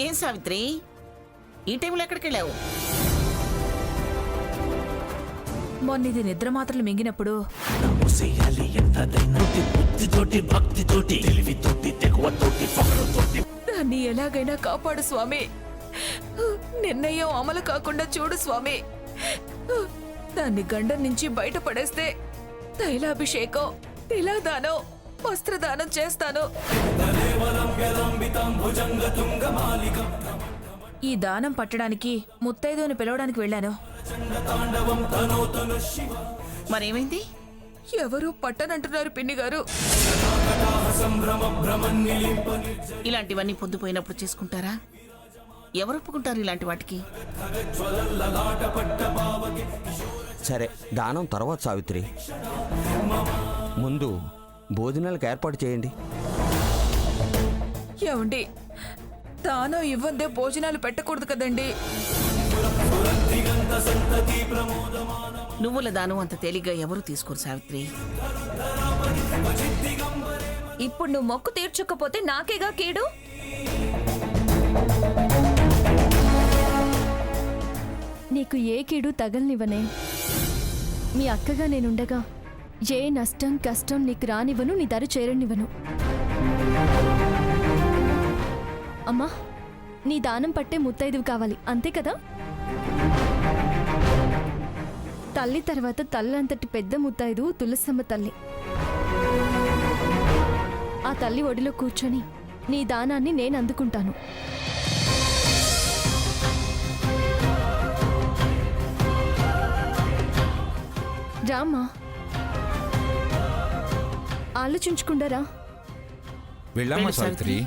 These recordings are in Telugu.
ఏం సావిత్రి, ఈ టైంలో ఎక్కడికి వెళ్ళావు? మొన్నిది నిద్ర మాత్రలు మింగినప్పుడు దాన్ని ఎలాగైనా కాపాడు స్వామి. నిర్ణయం అమలు కాకుండా చూడు స్వామి. దాన్ని గండం నుంచి బయటపడేస్తే తైలాభిషేకం, తిలాదానం, వస్త్రదానం చేస్తాను. ఈ దానం పట్టడానికి ముత్తైదుని పిలవడానికి వెళ్ళాను. మరేమైంది? ఎవరు పట్టనంటున్నారు పిన్ని గారు. ఇలాంటివన్నీ పొద్దుపోయినప్పుడు చేసుకుంటారా? ఎవరు ఒప్పుకుంటారు ఇలాంటి వాటికి? సరే, దానం తర్వాత సావిత్రి. ముందు భోజనాలకు ఏర్పాటు చేయండి. ఏమండి, దానం ఇవ్వందే భోజనాలు పెట్టకూడదు కదండి. నువ్వుల దానం అంత తేలిగ్గా ఎవరు తీసుకోరు సావిత్రి. ఇప్పుడు నువ్వు మొక్కు తీర్చకపోతే నాకేగా కీడు. నీకు ఏ కీడు తగలనివ్వనే. మీ అక్కగా నేనుండగా ఏ నష్టం కష్టం నీకు రానివ్వను, నీ దరి చేరనివ్వను. అమ్మా, నీ దానం పట్టే ముత్తైదువు కావాలి, అంతే కదా? తల్లి తర్వాత తల్లంతటి పెద్ద ముత్తైదు తులసమ్మ తల్లి. ఆ తల్లి ఒడిలో కూర్చొని నీ దానాన్ని నేను అందుకుంటాను. రామ్మా, ఆలోచించుకుండరా. వెళ్ళమ్మా సావిత్రి.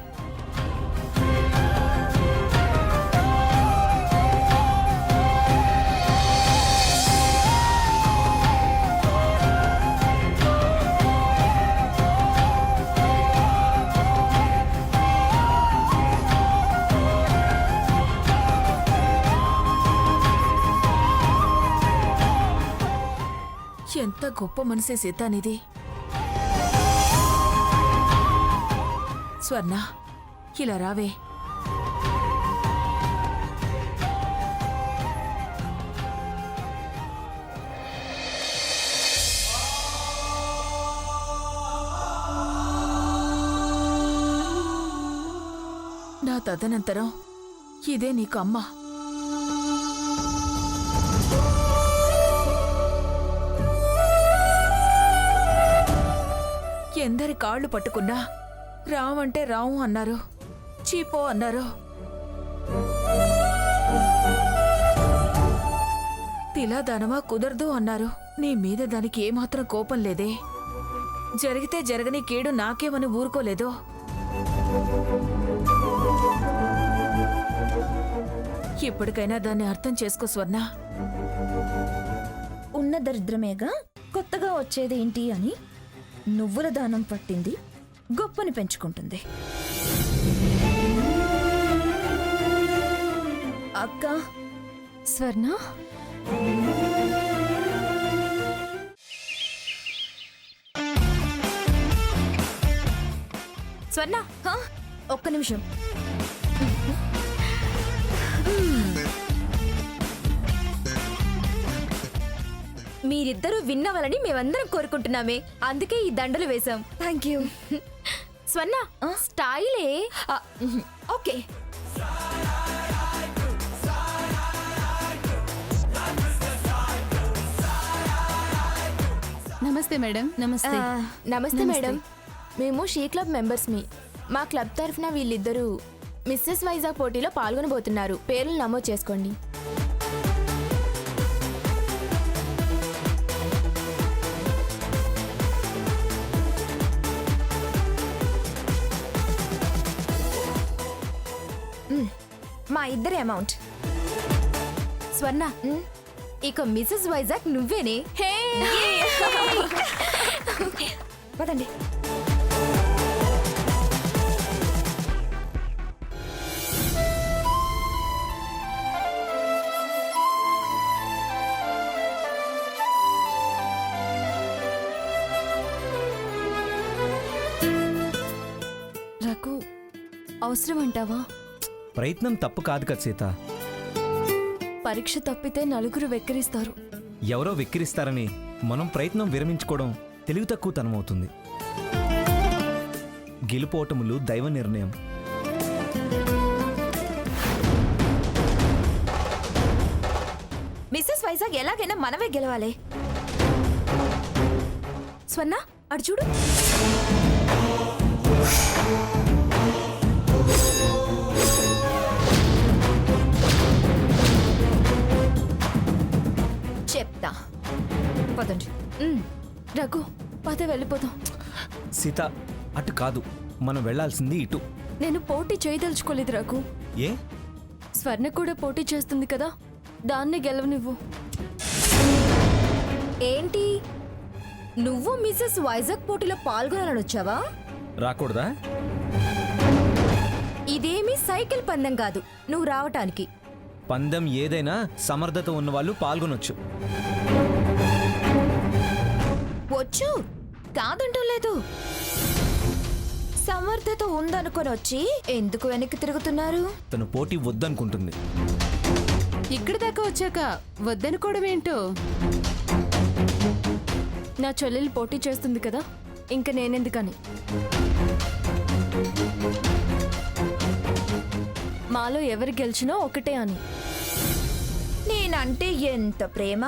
ఎంత గొప్ప మనసే సీతానిది. స్వర్ణ, ఇలా రావే. నా తదనంతరం ఇదే నీకు అమ్మ. ఎందరి కాళ్ళు పట్టుకున్నా రావంటే రావు అన్నారు, చీపో అన్నారు. తిలాదానమా కుదరదు అన్నారు. నీ మీద దానికి ఏమాత్రం కోపం లేదే. జరిగితే జరగని కీడు నాకేమని ఊరుకోలేదో. ఇప్పటికైనా దాన్ని అర్థం చేసుకో స్వర్ణ. ఉన్న దరిద్రమేగా కొత్తగా వచ్చేదేంటి అని నువ్వుల దానం పట్టింది గొప్పని పెంచుకుంటుంది. అక్క, స్వర్ణ, స్వర్ణ, ఒక్క నిమిషం. మీరిద్దరూ విన్నవాలని మేమందరం కోరుకుంటున్నామే, అందుకే ఈ దండలు వేశాం. Thank you. స్వర్ణ, స్టైలే. ఓకే. నమస్తే మేడం. నమస్తే. నమస్తే మేడం. మేము షీ క్లబ్ మెంబర్స్. మా క్లబ్ తరఫున వీళ్ళిద్దరూ మిస్సెస్ వైజాగ్ పోటీలో పాల్గొనబోతున్నారు. పేర్లు నమోదు చేసుకోండి. మా ఇద్దరి అమౌంట్. స్వర్ణ, ఇక మిస్సెస్ వైజాగ్ నువ్వేనే. పదండి. నాకు అవసరం అంటావా? ప్రయత్నం తప్పు కాదు కదా సీత. పరీక్ష తప్పితే నలుగురు వెక్కిరిస్తారు. ఎవరో వెక్కిరిస్తారని మనం ప్రయత్నం విరమించుకోవడం తెలివి తక్కువతనమవుతుంది. గెలుపోటములు దైవ నిర్ణయం. మిస్సెస్ వైజాగ్ ఎలాగైనా మనమే గెలవాలి. స్వర్ణ అటు చూడు. చెప్తా పదండి. రఘు పద వెళ్ళిపోదాం. సీత అటు కాదు, మనం వెళ్ళాల్సింది ఇటు. నేను పోటీ చేయదలుచుకోలేదు రఘు. ఏ? స్వర్ణ కూడా పోటీ చేస్తుంది కదా, దాన్ని గెలవనివ్వు. ఏంటి నువ్వు మిస్సెస్ వైజాగ్ పోటీలో పాల్గొనాలని వచ్చావా? రాకూడదా? ఇదేమీ సైకిల్ పందెం కాదు నువ్వు రావటానికి. పందెం ఏదైనా సమర్థత ఉన్నవాళ్ళు పాల్గొనొచ్చు. వచ్చు కాదంటూ లేదు. సమర్థత ఉందనుకొని వచ్చి ఎందుకు వెనక్కి తిరుగుతున్నారు? తను పోటీ వద్దనుకుంటుంది. ఇక్కడి దాకా వచ్చాక వద్దనుకోవడం ఏంటో. నా చెల్లెలు పోటీ చేస్తుంది కదా, ఇంక నేనెందుకని. మాలో ఎవరు గెలిచినా ఒకటే అని. నేనంటే ఎంత ప్రేమ,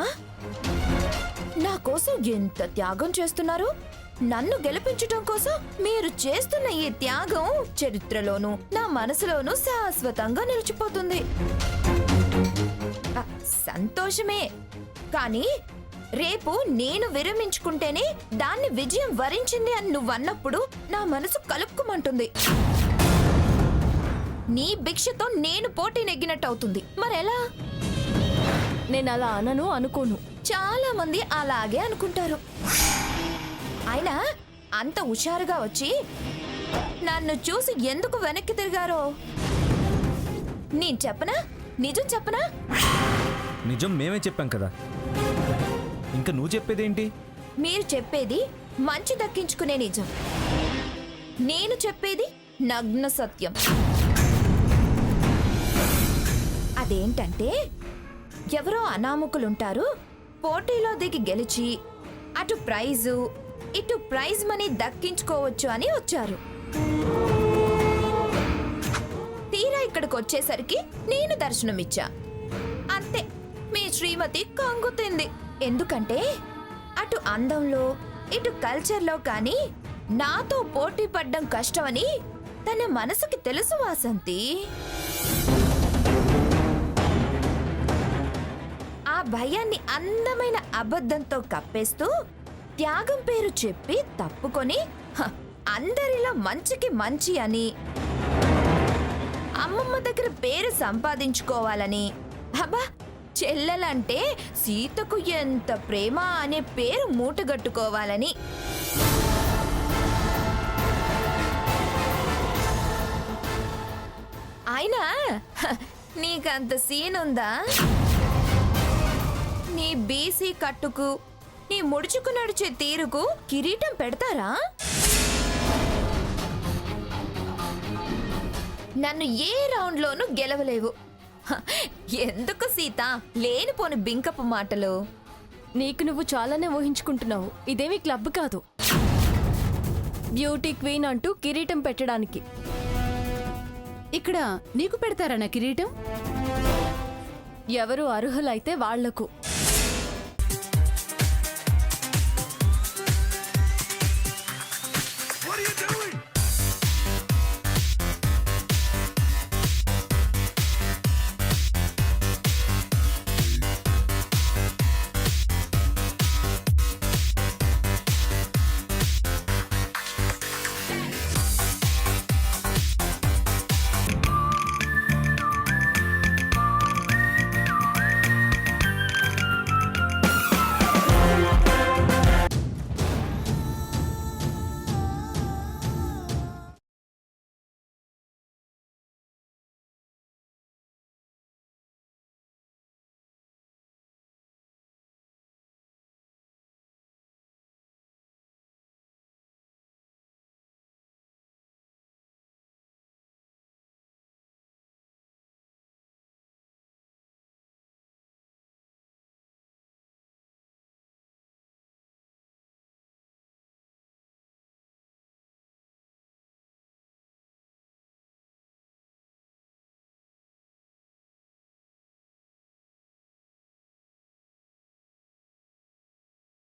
నా కోసం ఎంత త్యాగం చేస్తున్నారు. నన్ను గెలిపించటం కోసం మీరు చేస్తున్న ఈ త్యాగం చరిత్రలోనూ నా మనసులోనూ శాశ్వతంగా నిలిచిపోతుంది. సంతోషమే, కానీ రేపు నేను విరమించుకుంటేనే దాన్ని విజయం వరించింది అని నువ్వన్నప్పుడు నా మనసు కలుపుకుమంటుంది. నీ భిక్షతో నేను పోటీ నెగ్గినట్టు అవుతుంది. మరెలా? నేను అలా అనను, అనుకోను. చాలా మంది అలాగే అనుకుంటారు. అయినా అంత హుషారుగా వచ్చి నన్ను చూసి ఎందుకు వెనక్కి తిరిగారో నేను చెప్పనా? నిజం చెప్పనా? నిజం మేమే చెప్పాం కదా, ఇంకా నువ్వు చెప్పేదేంటి? మీరు చెప్పేది మంచి దక్కించుకునే నిజం, నేను చెప్పేది నగ్న సత్యం. అదేంటంటే ఎవరో అనామకులుంటారు, పోటీలో దిగి గెలిచి అటు ప్రైజు ఇటు ప్రైజ్ మనీ దక్కించుకోవచ్చు అని వచ్చారు. తీరా ఇక్కడికి వచ్చేసరికి నేను దర్శనమిచ్చా. అంతే, మీ శ్రీమతి కంగుతింది. ఎందుకంటే అటు అందంలో ఇటు కల్చర్లో కానీ నాతో పోటీ పడ్డం కష్టమని తన మనసుకి తెలుసు వాసంతి. ఆ భయాన్ని అందమైన అబద్ధంతో కప్పేస్తూ త్యాగం పేరు చెప్పి తప్పుకొని అందరిలో మంచికి మంచి అని, అమ్మమ్మ దగ్గర పేరు సంపాదించుకోవాలని, అబ్బా చెల్లెలంటే సీతకు ఎంత ప్రేమ అనే పేరు మూటగట్టుకోవాలని. అయినా నీకంత సీన్ ఉందా? నీ బీసీ కట్టుకు నీ ముడుచుకు నడిచే తీరుకు కిరీటం పెడతారా? నన్ను ఏ రౌండ్లోనూ గెలవలేవు. ఎందుకు సీత లేనిపోని బింకపు మాటలు? నీకు నువ్వు చాలానే ఊహించుకుంటున్నావు. ఇదేమీ క్లబ్ కాదు, బ్యూటీ క్వీన్ అంటూ కిరీటం పెట్టడానికి. ఇక్కడ నీకు పెడతారా నా కిరీటం? ఎవరు అర్హులైతే వాళ్లకు.